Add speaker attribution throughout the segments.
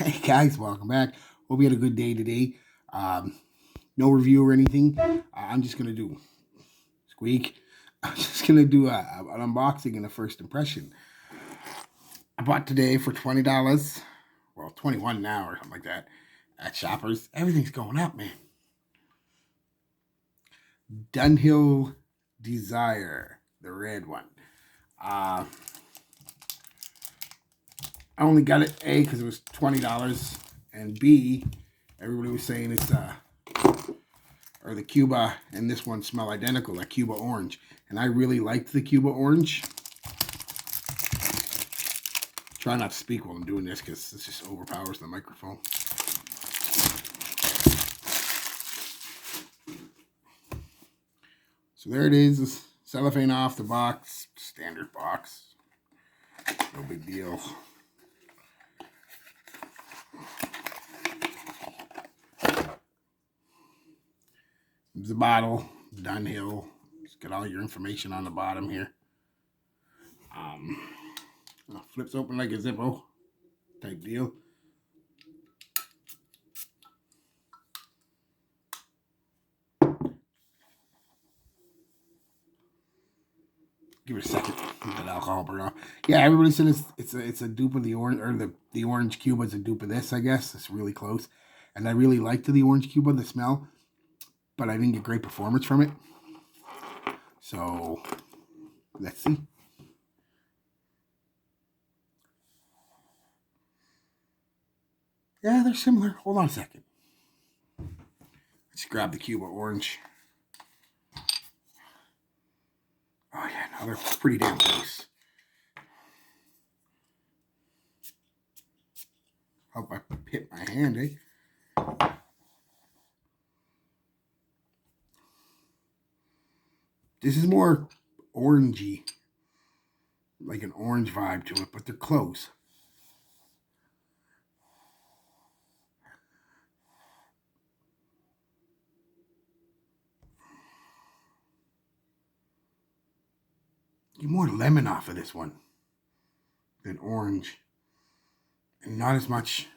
Speaker 1: Hey guys, welcome back. Hope you had a good day today. No review or anything. I'm just gonna do squeak. I'm just gonna do an unboxing and a first impression. I bought today for $20. Well, 21 now or something like that at Shoppers. Everything's going up, man. Dunhill Desire, the red one. I only got it A because it was $20, and B, everybody was saying it's or the Cuba and this one smell identical, like Cuba Orange. And I really liked the Cuba Orange. Try not to speak while I'm doing this because this just overpowers the microphone. So there it is, cellophane off the box, standard box. No big deal. There's the bottle, Dunhill. Just got all your information on the bottom here. Flips open like a Zippo type deal. Give it a second. Get that alcohol burn off. Yeah, everybody said it's a dupe of the orange, or the orange Cuba is a dupe of this. I guess it's really close, and I really liked the orange Cuba, the smell, but I didn't get great performance from it. So let's see. Yeah, they're similar. Hold on a second. Let's grab the Cuba Orange. Oh yeah, no, they're pretty damn close. Hope I hit my hand, eh? This is more orangey, like an orange vibe to it, but they're close. Get more lemon off of this one than orange, and not as much.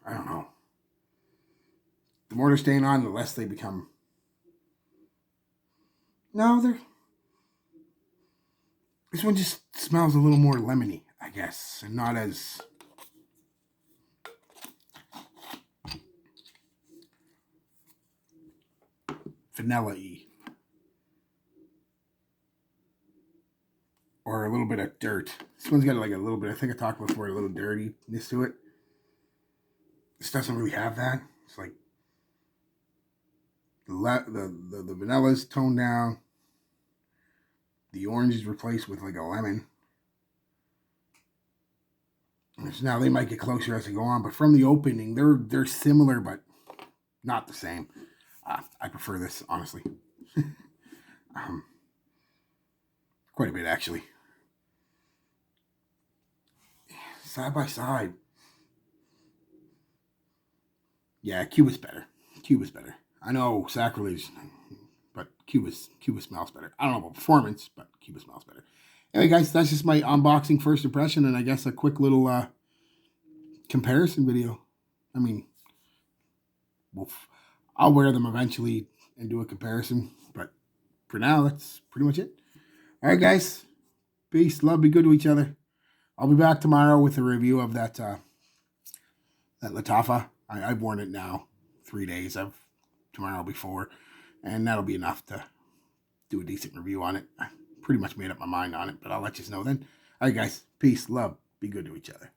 Speaker 1: I don't know. The more they're staying on, the less they become. No, they're. This one just smells a little more lemony, I guess, and not as. Vanilla-y. Or a little bit of dirt. This one's got like a little bit, I think I talked before, a little dirtiness to it. This doesn't really have that. It's like the vanilla's toned down. The orange is replaced with like a lemon. So now they might get closer as they go on, but from the opening, they're similar, but not the same. I prefer this, honestly. Quite a bit, actually. Side by side. Yeah, Cuba's better. Cuba's better. I know, sacrilege, but Cuba smells better. I don't know about performance, but Cuba smells better. Anyway, guys, that's just my unboxing first impression, and I guess a quick little comparison video. I mean, I'll wear them eventually and do a comparison, but for now, that's pretty much it. All right, guys. Peace. Love. Be good to each other. I'll be back tomorrow with a review of that Latafa. I've worn it now 3 days. Tomorrow will be 4, and that'll be enough to do a decent review on it. I pretty much made up my mind on it, but I'll let you know then. All right, guys. Peace. Love. Be good to each other.